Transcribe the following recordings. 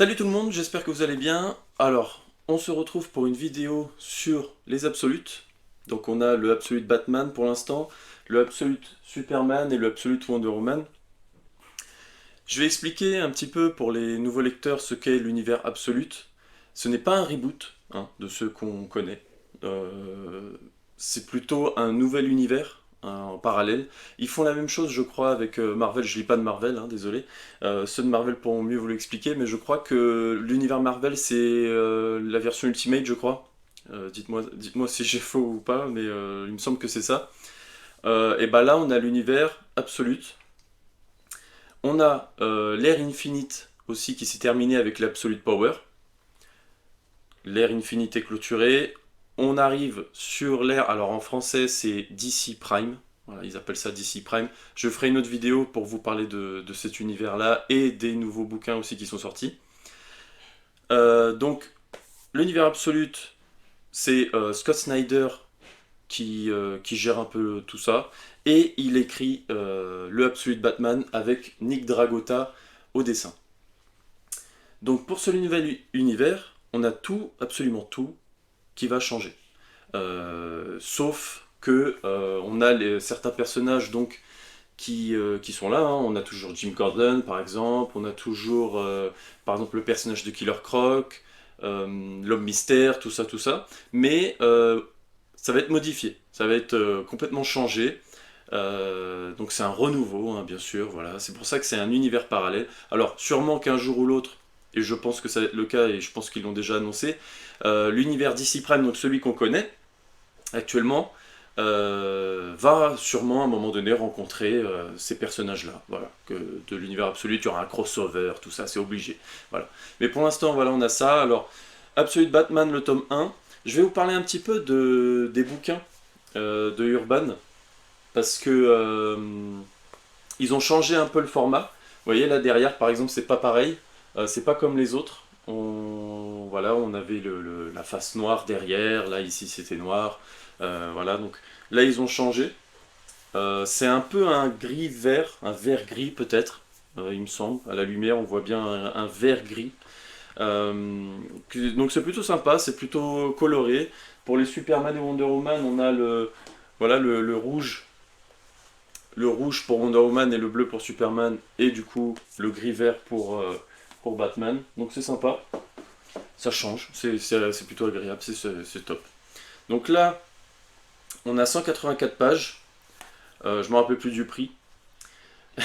Salut tout le monde, j'espère que vous allez bien. Alors, on se retrouve pour une vidéo sur les Absolutes. Donc on a le Absolute Batman pour l'instant, le Absolute Superman et le Absolute Wonder Woman. Je vais expliquer un petit peu pour les nouveaux lecteurs ce qu'est l'univers Absolute. Ce n'est pas un reboot de ceux qu'on connaît. C'est plutôt un nouvel univers en parallèle. Ils font la même chose, je crois, avec Marvel. Je lis pas de Marvel, désolé. Ceux de Marvel pourront mieux vous l'expliquer, mais je crois que l'univers Marvel, c'est la version Ultimate, je crois. Dites-moi si j'ai faux ou pas, mais il me semble que c'est ça. Et bah là, on a l'univers Absolute. On a l'ère Infinite aussi qui s'est terminée avec l'Absolute Power. L'ère Infinite est clôturée. On arrive sur l'ère, alors en français c'est DC Prime. Voilà, ils appellent ça DC Prime. Je ferai une autre vidéo pour vous parler de cet univers-là et des nouveaux bouquins aussi qui sont sortis. Donc, l'univers Absolute, c'est Scott Snyder qui gère un peu tout ça. Et il écrit le Absolute Batman avec Nick Dragotta au dessin. Donc pour ce nouvel univers, on a tout, absolument tout, qui va changer. Sauf que on a certains personnages donc qui sont là. On a toujours Jim Gordon par exemple, on a toujours par exemple le personnage de Killer Croc, l'homme mystère, tout ça, tout ça. Mais ça va être modifié, ça va être complètement changé. Donc c'est un renouveau, bien sûr, voilà. C'est pour ça que c'est un univers parallèle. Alors sûrement qu'un jour ou l'autre, et je pense que ça va être le cas, et je pense qu'ils l'ont déjà annoncé, l'univers DC Prime, donc celui qu'on connaît actuellement, va sûrement à un moment donné rencontrer ces personnages-là. Voilà, que de l'univers absolu, il y aura un crossover, tout ça, c'est obligé. Voilà. Mais pour l'instant, voilà, on a ça. Alors, Absolute Batman, le tome 1. Je vais vous parler un petit peu des bouquins de Urban, parce que ils ont changé un peu le format. Vous voyez là derrière, par exemple, c'est pas pareil. C'est pas comme les autres. Voilà, on avait la face noire derrière. Là, ici, c'était noir. Voilà, donc là, ils ont changé. C'est un peu un gris-vert, un vert-gris peut-être, il me semble. À la lumière, on voit bien un vert-gris. Donc c'est plutôt sympa, c'est plutôt coloré. Pour les Superman et Wonder Woman, on a voilà, le rouge pour Wonder Woman et le bleu pour Superman, et du coup le gris-vert pour Batman. Donc c'est sympa, ça change, c'est plutôt agréable, c'est top. Donc là, on a 184 pages, je me rappelle plus du prix. Je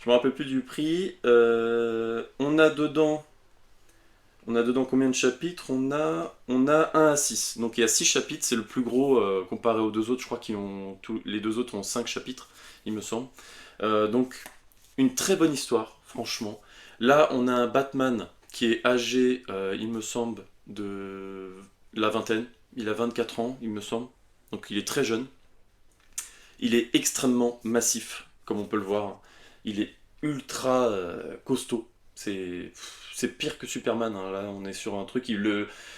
me rappelle plus du prix. On a dedans combien de chapitres? On a 1 à 6. Donc il y a 6 chapitres, c'est le plus gros comparé aux deux autres. Je crois les deux autres ont 5 chapitres, il me semble. Donc une très bonne histoire, franchement. Là, on a un Batman qui est âgé, il me semble, de la vingtaine. Il a 24 ans, il me semble. Donc il est très jeune. Il est extrêmement massif, comme on peut le voir. Il est ultra costaud. C'est pire que Superman. Là, on est sur un truc.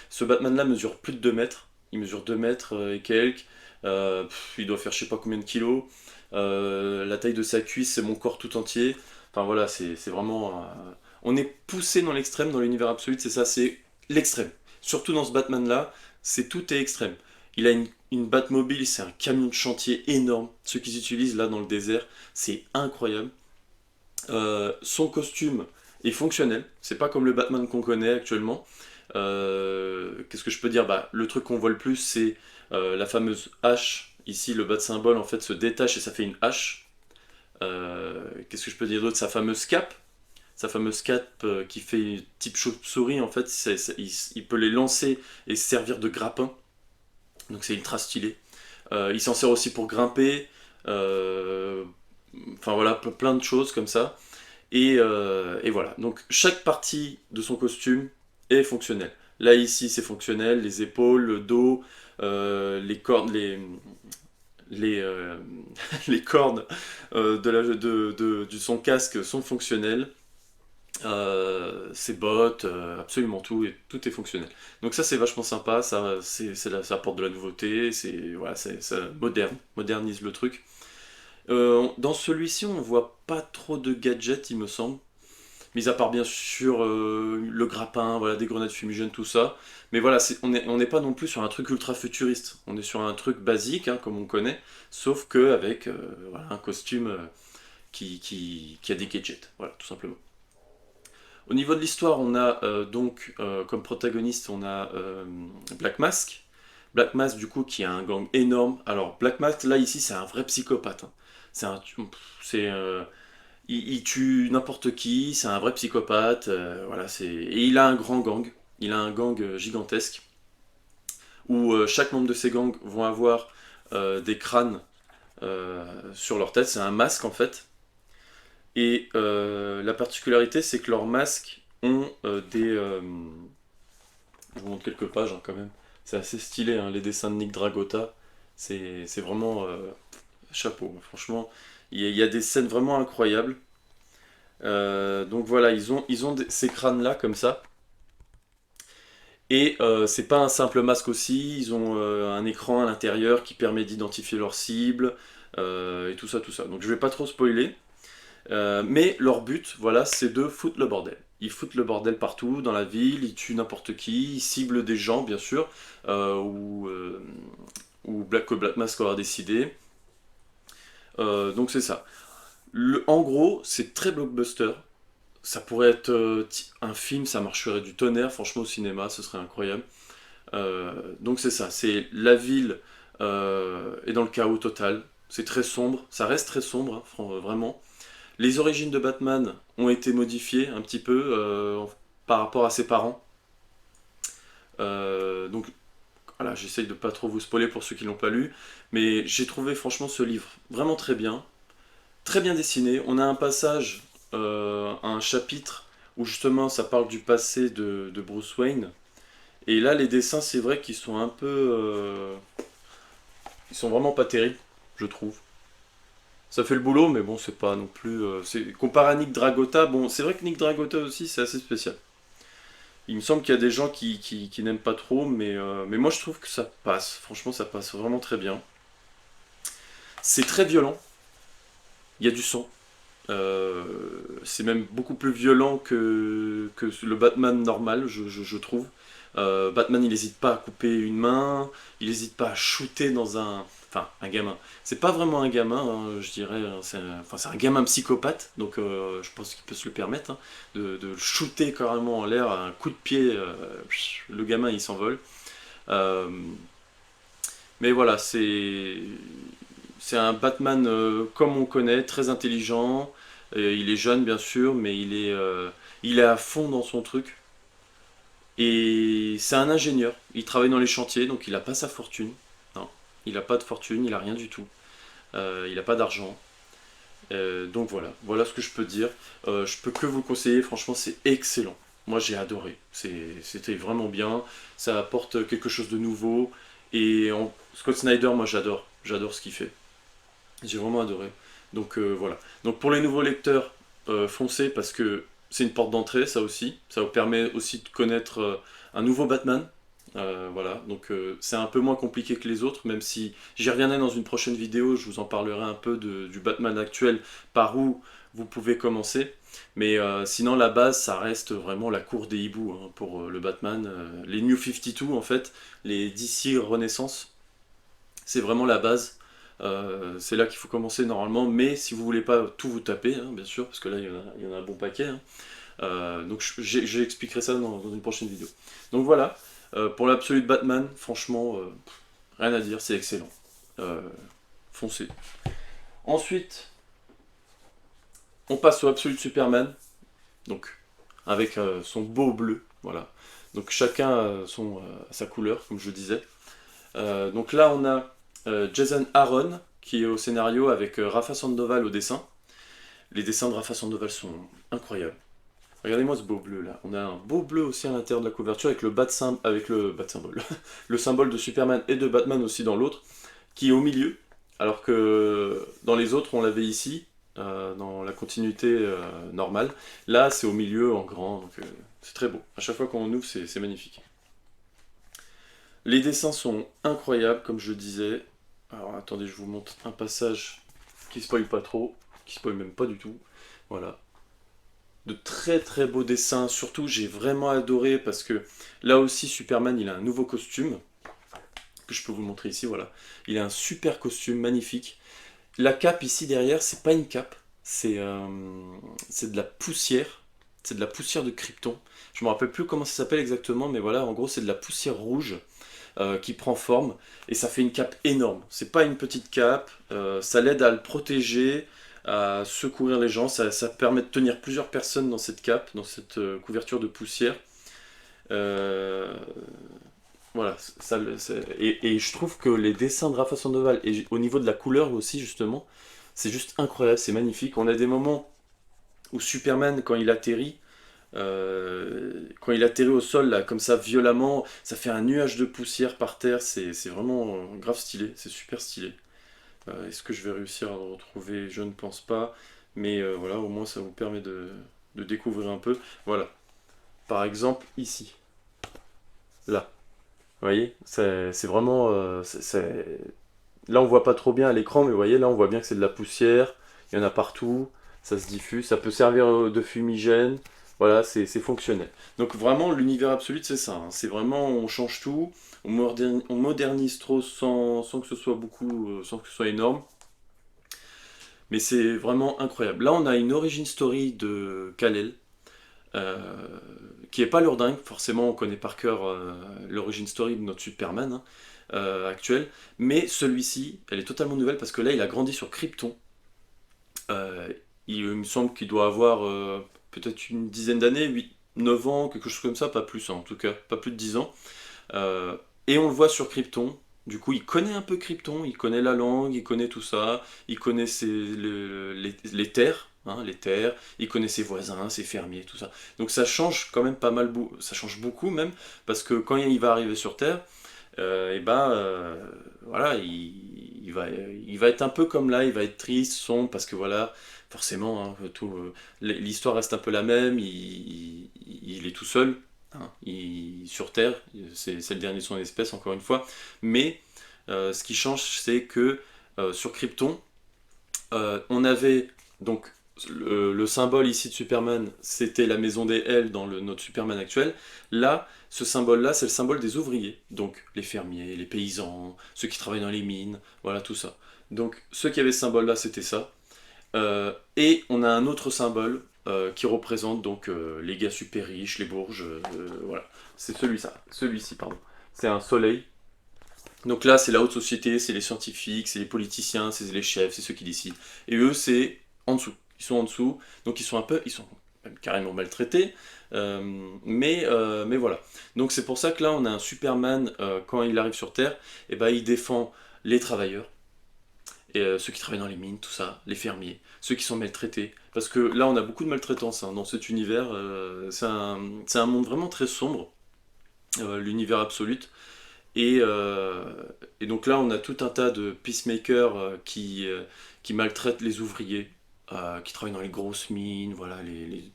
Ce Batman-là mesure plus de 2 mètres. Il mesure 2 mètres et quelques. Il doit faire je sais pas combien de kilos. La taille de sa cuisse, c'est mon corps tout entier. Enfin voilà, c'est vraiment. On est poussé dans l'extrême, dans l'univers absolu, c'est ça, c'est l'extrême. Surtout dans ce Batman-là, tout est extrême. Il a une Batmobile, c'est un camion de chantier énorme. Ceux qu'ils utilisent là dans le désert, c'est incroyable. Son costume est fonctionnel, c'est pas comme le Batman qu'on connaît actuellement. Qu'est-ce que je peux dire? Le truc qu'on voit le plus, c'est la fameuse hache. Ici, le bas de symbole en fait se détache et ça fait une hache. Qu'est-ce que je peux dire d'autre? Sa fameuse cape qui fait type chauve-souris, en fait, il peut les lancer et se servir de grappin. Donc c'est ultra stylé. Il s'en sert aussi pour grimper. Enfin voilà, plein de choses comme ça. Et voilà. Donc chaque partie de son costume est fonctionnelle. Là ici c'est fonctionnel, les épaules, le dos, les cordes, les, euh, les cordes de son casque sont fonctionnelles. Ses bottes, absolument tout, et tout est fonctionnel. Donc ça c'est vachement sympa, ça apporte de la nouveauté, voilà, ça modernise le truc. Dans celui-ci on voit pas trop de gadgets il me semble, mis à part bien sûr le grappin, voilà, des grenades fumigènes, tout ça. Mais voilà, on n'est pas non plus sur un truc ultra futuriste. On est sur un truc basique, hein, comme on connaît, sauf que avec voilà, un costume qui a des gadgets, voilà, tout simplement. Au niveau de l'histoire, on a donc comme protagoniste, on a Black Mask. Black Mask, du coup, qui a un gang énorme. Alors, Black Mask, là, ici, c'est un vrai psychopathe, hein. C'est un, c'est, il tue n'importe qui, c'est un vrai psychopathe. Voilà, et il a un grand gang. Il a un gang gigantesque où chaque membre de ces gangs vont avoir des crânes sur leur tête. C'est un masque en fait. Et la particularité, c'est que leurs masques ont je vous montre quelques pages hein, quand même. C'est assez stylé, hein, les dessins de Nick Dragota. C'est vraiment chapeau. Franchement, il y a des scènes vraiment incroyables. Donc voilà, ils ont ces crânes-là comme ça. Et c'est pas un simple masque aussi, ils ont un écran à l'intérieur qui permet d'identifier leurs cibles et tout ça, tout ça. Donc je vais pas trop spoiler, mais leur but, voilà, c'est de foutre le bordel. Ils foutent le bordel partout dans la ville, ils tuent n'importe qui, ils ciblent des gens bien sûr, ou que Black Mask aura décidé. Donc c'est ça. En gros, c'est très blockbuster. Ça pourrait être un film, ça marcherait du tonnerre, franchement au cinéma, ce serait incroyable. Donc c'est ça, c'est la ville est dans le chaos total. C'est très sombre, ça reste très sombre, hein, vraiment. Les origines de Batman ont été modifiées un petit peu par rapport à ses parents. Donc voilà, j'essaye de pas trop vous spoiler pour ceux qui l'ont pas lu, mais j'ai trouvé franchement ce livre vraiment très bien dessiné. On a un passage, un chapitre où justement ça parle du passé de Bruce Wayne. Et là, les dessins, c'est vrai qu'ils sont un peu, ils sont vraiment pas terribles, je trouve. Ça fait le boulot, mais bon, c'est pas non plus. Comparé à Nick Dragota, bon, c'est vrai que Nick Dragota aussi, c'est assez spécial. Il me semble qu'il y a des gens qui n'aiment pas trop, mais moi je trouve que ça passe. Franchement, ça passe vraiment très bien. C'est très violent, il y a du sang. Euh, c'est même beaucoup plus violent que le Batman normal, je trouve. Batman, il n'hésite pas à couper une main, il n'hésite pas à shooter dans un. Enfin, un gamin. C'est pas vraiment un gamin, hein, je dirais. Hein, enfin, c'est un gamin psychopathe, donc je pense qu'il peut se le permettre, hein, de le shooter carrément en l'air, un coup de pied, le gamin il s'envole. Euh, mais voilà, c'est un Batman comme on connaît, très intelligent. Il est jeune bien sûr, mais il est à fond dans son truc. Et c'est un ingénieur. Il travaille dans les chantiers, donc il n'a pas sa fortune. Non, il n'a pas de fortune, il n'a rien du tout. Il n'a pas d'argent. Donc voilà ce que je peux dire. Je peux que vous le conseiller, franchement c'est excellent. Moi j'ai adoré. C'était vraiment bien. Ça apporte quelque chose de nouveau. Et Scott Snyder, moi j'adore ce qu'il fait. J'ai vraiment adoré. Donc voilà. Donc pour les nouveaux lecteurs, foncez parce que c'est une porte d'entrée, ça aussi. Ça vous permet aussi de connaître un nouveau Batman. Voilà. Donc c'est un peu moins compliqué que les autres, même si j'y reviendrai dans une prochaine vidéo. Je vous en parlerai un peu du Batman actuel, par où vous pouvez commencer. Mais sinon la base, ça reste vraiment la cour des hiboux hein, pour le Batman. Les New 52 en fait, les DC Renaissance, c'est vraiment la base. C'est là qu'il faut commencer normalement, mais si vous voulez pas tout vous taper, hein, bien sûr, parce que là il y en a un bon paquet. Hein. Donc j'expliquerai ça dans une prochaine vidéo. Donc voilà, pour l'absolu de Batman, franchement, rien à dire, c'est excellent. Euh, Foncez. Ensuite, on passe au absolu de Superman, donc avec son beau bleu, voilà. Donc chacun sa couleur, comme je disais. Donc là, on a Jason Aaron qui est au scénario avec Rafa Sandoval au dessin. Les dessins de Rafa Sandoval sont incroyables. Regardez-moi ce beau bleu là. On a un beau bleu aussi à l'intérieur de la couverture avec avec le bat symbole, le symbole de Superman et de Batman aussi dans l'autre, qui est au milieu. Alors que dans les autres, on l'avait ici, dans la continuité normale. Là, c'est au milieu en grand, donc c'est très beau. À chaque fois qu'on ouvre, c'est magnifique. Les dessins sont incroyables, comme je disais. Alors attendez, je vous montre un passage qui spoil pas trop, qui spoil même pas du tout. Voilà. de très très beaux dessins. Surtout, j'ai vraiment adoré parce que là aussi, Superman, il a un nouveau costume que je peux vous montrer ici. Voilà, il a un super costume magnifique. La cape ici derrière, c'est pas une cape, c'est de la poussière. C'est de la poussière de Krypton. Je me rappelle plus comment ça s'appelle exactement, mais voilà, en gros, c'est de la poussière rouge qui prend forme et ça fait une cape énorme. C'est pas une petite cape, ça l'aide à le protéger, à secourir les gens. Ça permet de tenir plusieurs personnes dans cette cape, dans cette couverture de poussière. Euh, voilà, et je trouve que les dessins de Rafa Sandoval, et au niveau de la couleur aussi, justement, c'est juste incroyable, c'est magnifique. On a des moments où Superman, quand il atterrit au sol, là, comme ça, violemment, ça fait un nuage de poussière par terre, c'est vraiment grave stylé, c'est super stylé. Est-ce que je vais réussir à le retrouver? Je ne pense pas, mais voilà, au moins ça vous permet de découvrir un peu. Voilà, par exemple, ici, là. Vous voyez, c'est vraiment. Là, on voit pas trop bien à l'écran, mais vous voyez, là, on voit bien que c'est de la poussière. Il y en a partout. Ça se diffuse. Ça peut servir de fumigène. Voilà, c'est fonctionnel. Donc, vraiment, l'univers absolu, c'est ça, hein. C'est vraiment, on change tout. On modernise trop sans que ce soit beaucoup, sans que ce soit énorme. Mais c'est vraiment incroyable. Là, on a une origin story de Kal-El. euh, qui est pas lourdingue, forcément on connaît par cœur l'origin story de notre Superman, hein, actuel, mais celui-ci, elle est totalement nouvelle parce que là il a grandi sur Krypton. Euh, il me semble qu'il doit avoir peut-être une dizaine d'années, 8, 9 ans, quelque chose comme ça, pas plus, hein, en tout cas, pas plus de 10 ans. Euh, et on le voit sur Krypton. Du coup, il connaît un peu Krypton, il connaît la langue, il connaît tout ça, il connaît les terres, hein, les terres, il connaît ses voisins, ses fermiers, tout ça. Donc ça change quand même pas mal, ça change beaucoup même, parce que quand il va arriver sur Terre, et ben voilà, il va être un peu comme là, il va être triste, sombre, parce que voilà, forcément, hein, l'histoire reste un peu la même, il est tout seul, hein, sur Terre, c'est le dernier de son espèce, encore une fois, mais ce qui change, c'est que sur Krypton, on avait donc le symbole ici de Superman, c'était la maison des L dans notre Superman actuel. Là, ce symbole-là, c'est le symbole des ouvriers. Donc les fermiers, les paysans, ceux qui travaillent dans les mines, voilà tout ça. Donc ceux qui avaient ce symbole-là, c'était ça. Et on a un autre symbole qui représente donc les gars super riches, les bourges, voilà. C'est celui-ci, pardon. C'est un soleil. Donc là, c'est la haute société, c'est les scientifiques, c'est les politiciens, c'est les chefs, c'est ceux qui décident. Et eux, c'est en dessous. Ils sont en dessous, donc ils sont même carrément maltraités. Mais voilà. Donc c'est pour ça que là, on a un Superman, quand il arrive sur Terre, et ben, il défend les travailleurs, et, ceux qui travaillent dans les mines, tout ça, les fermiers, ceux qui sont maltraités. Parce que là, on a beaucoup de maltraitance, hein, dans cet univers. C'est un monde vraiment très sombre, l'univers absolu. Et, euh, et donc là, on a tout un tas de peacemakers qui maltraitent les ouvriers, qui travaillent dans les grosses mines, voilà,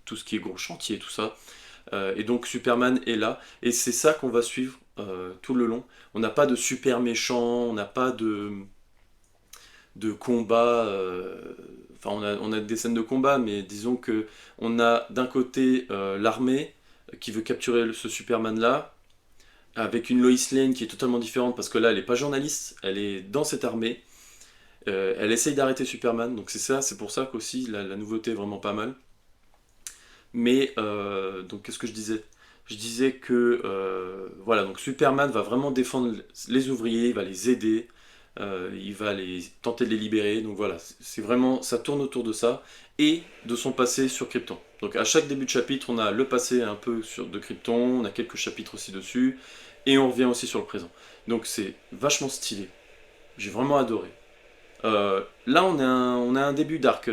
tout ce qui est gros chantier, tout ça. Et donc Superman est là, et c'est ça qu'on va suivre tout le long. On n'a pas de super méchant, on n'a pas de combat. Enfin, on a des scènes de combat, mais disons que on a d'un côté l'armée qui veut capturer ce Superman-là, avec une Lois Lane qui est totalement différente parce que là elle est pas journaliste, elle est dans cette armée, elle essaye d'arrêter Superman, donc c'est ça, c'est pour ça qu'aussi la nouveauté est vraiment pas mal. Mais donc qu'est-ce que je disais? Je disais que voilà, donc Superman va vraiment défendre les ouvriers, il va les aider, il va tenter de les libérer, donc voilà, c'est vraiment, ça tourne autour de ça et de son passé sur Krypton. Donc à chaque début de chapitre, on a le passé un peu de Krypton, on a quelques chapitres aussi dessus, et on revient aussi sur le présent. Donc c'est vachement stylé, j'ai vraiment adoré. Là, on a un début d'arc.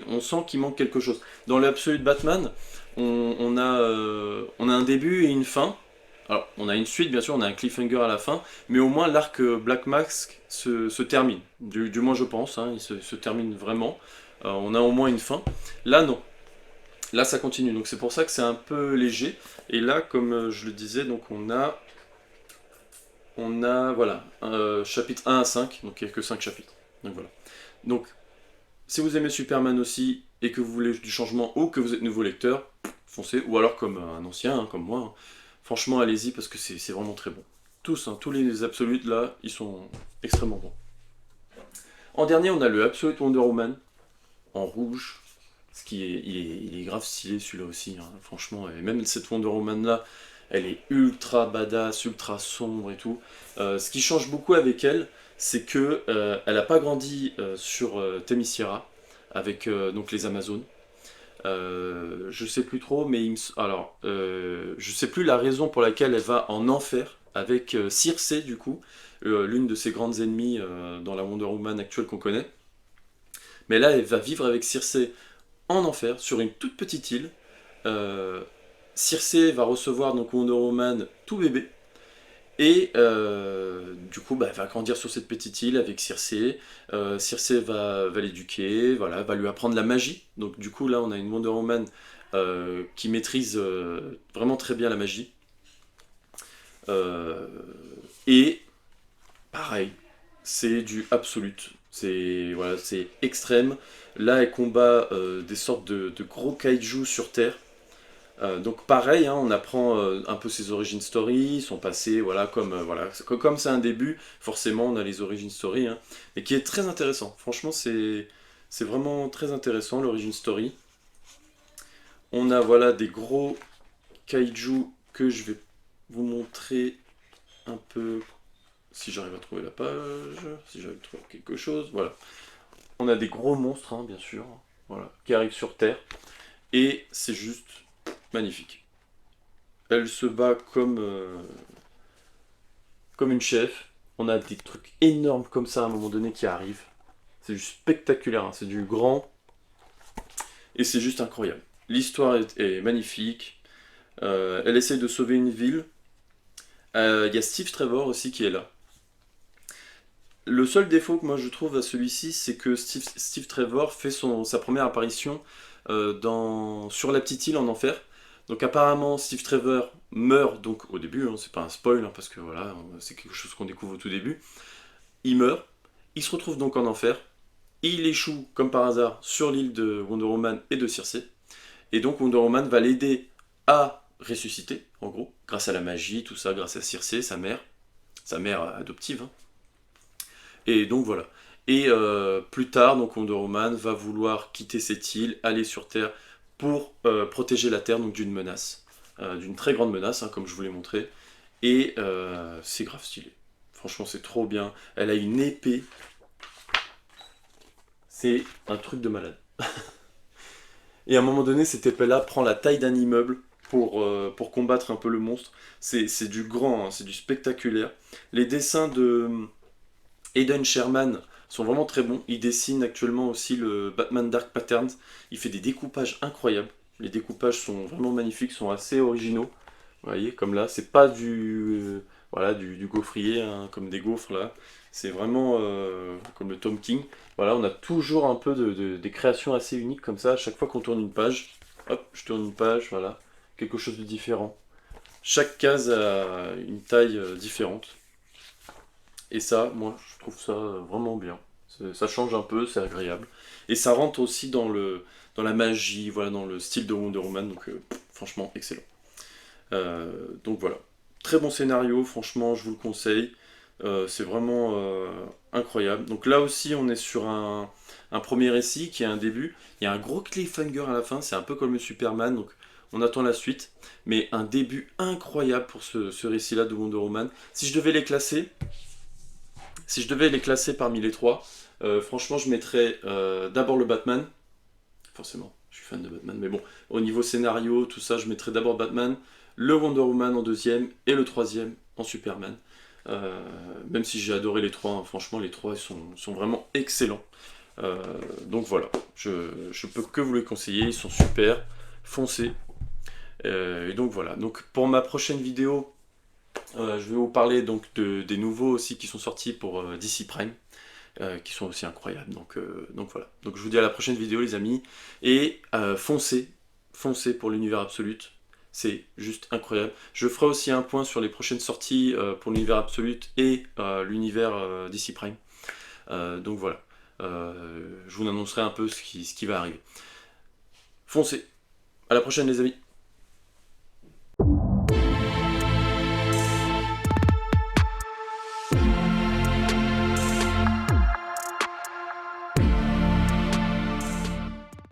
On sent qu'il manque quelque chose. Dans l'absolu de Batman, on a un début et une fin. Alors, on a une suite, bien sûr, on a un cliffhanger à la fin, mais au moins l'arc Black Mask se termine. Du moins, je pense, hein, il se termine vraiment. On a au moins une fin. Là, non. Là, ça continue. Donc, c'est pour ça que c'est un peu léger. Et là, comme je le disais, donc on a voilà, chapitre 1 à 5, donc il n'y a que 5 chapitres. Donc voilà. Donc, si vous aimez Superman aussi, et que vous voulez du changement ou que vous êtes nouveau lecteur, foncez, ou alors comme un ancien, hein, comme moi, hein. Franchement allez-y parce que c'est vraiment très bon. Tous, hein, tous les Absolutes là, ils sont extrêmement bons. En dernier, on a le Absolute Wonder Woman en rouge, ce qui est, il est grave stylé celui-là aussi, hein, franchement, et même cette Wonder Woman là, elle est ultra badass, ultra sombre et tout. Ce qui change beaucoup avec elle, c'est que elle n'a pas grandi sur Themyscira avec donc les Amazones. Je sais plus trop, mais je sais plus la raison pour laquelle elle va en enfer avec Circé du coup, l'une de ses grandes ennemies dans la Wonder Woman actuelle qu'on connaît. Mais là, elle va vivre avec Circé en enfer sur une toute petite île. Euh, Circé va recevoir donc Wonder Woman tout bébé. Et du coup, bah, elle va grandir sur cette petite île avec Circé. Circé va l'éduquer, voilà, va lui apprendre la magie. Donc du coup, là, on a une Wonder Woman qui maîtrise vraiment très bien la magie. Euh, et pareil, c'est du absolute. C'est voilà, c'est extrême. Là, elle combat des sortes de gros kaiju sur Terre. Donc pareil, hein, on apprend un peu ses origin story, son passé, voilà, voilà, comme c'est un début, forcément on a les origin story, hein, et qui est très intéressant. Franchement, c'est vraiment très intéressant l'origin story. On a voilà des gros kaiju que je vais vous montrer un peu si j'arrive à trouver la page, si j'arrive à trouver quelque chose. Voilà, on a des gros monstres, hein, bien sûr, voilà, qui arrivent sur Terre, et c'est juste magnifique. Elle se bat comme une chef. On a des trucs énormes comme ça à un moment donné qui arrivent. C'est juste spectaculaire, hein. C'est du grand et c'est juste incroyable. L'histoire est magnifique. Elle essaye de sauver une ville. Il y a Steve Trevor aussi qui est là. Le seul défaut que moi je trouve à celui-ci, c'est que Steve Trevor fait sa première apparition sur la petite île en enfer. Donc apparemment Steve Trevor meurt donc au début, hein, c'est pas un spoil hein, parce que voilà, c'est quelque chose qu'on découvre au tout début. Il meurt, il se retrouve donc en enfer, il échoue comme par hasard sur l'île de Wonder Woman et de Circé, et donc Wonder Woman va l'aider à ressusciter, en gros, grâce à la magie, tout ça, grâce à Circé, sa mère adoptive, hein. Et donc voilà. Et plus tard, donc Wonder Woman va vouloir quitter cette île, aller sur Terre pour protéger la Terre donc d'une menace, d'une très grande menace, hein, comme je vous l'ai montré. Et c'est grave stylé. Franchement, c'est trop bien. Elle a une épée. C'est un truc de malade. Et à un moment donné, cette épée-là prend la taille d'un immeuble pour combattre un peu le monstre. C'est du grand, hein, c'est du spectaculaire. Les dessins de Aidan Sherman sont vraiment très bons. Il dessine actuellement aussi le Batman Dark Patterns. Il fait des découpages incroyables. Les découpages sont vraiment magnifiques, sont assez originaux. Vous voyez, comme là, c'est pas voilà, du gaufrier, hein, comme des gaufres là. C'est vraiment comme le Tom King. Voilà, on a toujours un peu des créations assez uniques comme ça. À chaque fois qu'on tourne une page, hop, je tourne une page, voilà, quelque chose de différent. Chaque case a une taille différente. Et ça, moi, je trouve ça vraiment bien. Ça change un peu, c'est agréable. Et ça rentre aussi dans la magie, voilà, dans le style de Wonder Woman. Donc, franchement, excellent. Donc voilà. Très bon scénario, franchement, je vous le conseille. C'est vraiment incroyable. Donc là aussi, on est sur un premier récit qui est un début. Il y a un gros cliffhanger à la fin, c'est un peu comme le Superman, donc on attend la suite. Mais un début incroyable pour ce récit-là de Wonder Woman. Si je devais les classer parmi les trois, franchement, je mettrais d'abord le Batman. Forcément, je suis fan de Batman, mais bon, au niveau scénario, tout ça, je mettrais d'abord Batman, le Wonder Woman en deuxième et le troisième en Superman. Même si j'ai adoré les trois, hein, franchement, les trois sont vraiment excellents. Donc voilà, je peux que vous les conseiller, ils sont super, foncez. Et donc voilà, donc pour ma prochaine vidéo, je vais vous parler donc des nouveaux aussi qui sont sortis pour DC Prime, qui sont aussi incroyables. Donc voilà. Donc je vous dis à la prochaine vidéo les amis. Et foncez pour l'univers absolute. C'est juste incroyable. Je ferai aussi un point sur les prochaines sorties pour l'univers absolute et l'univers DC Prime. Donc voilà. Je vous annoncerai un peu ce qui va arriver. Foncez. À la prochaine les amis.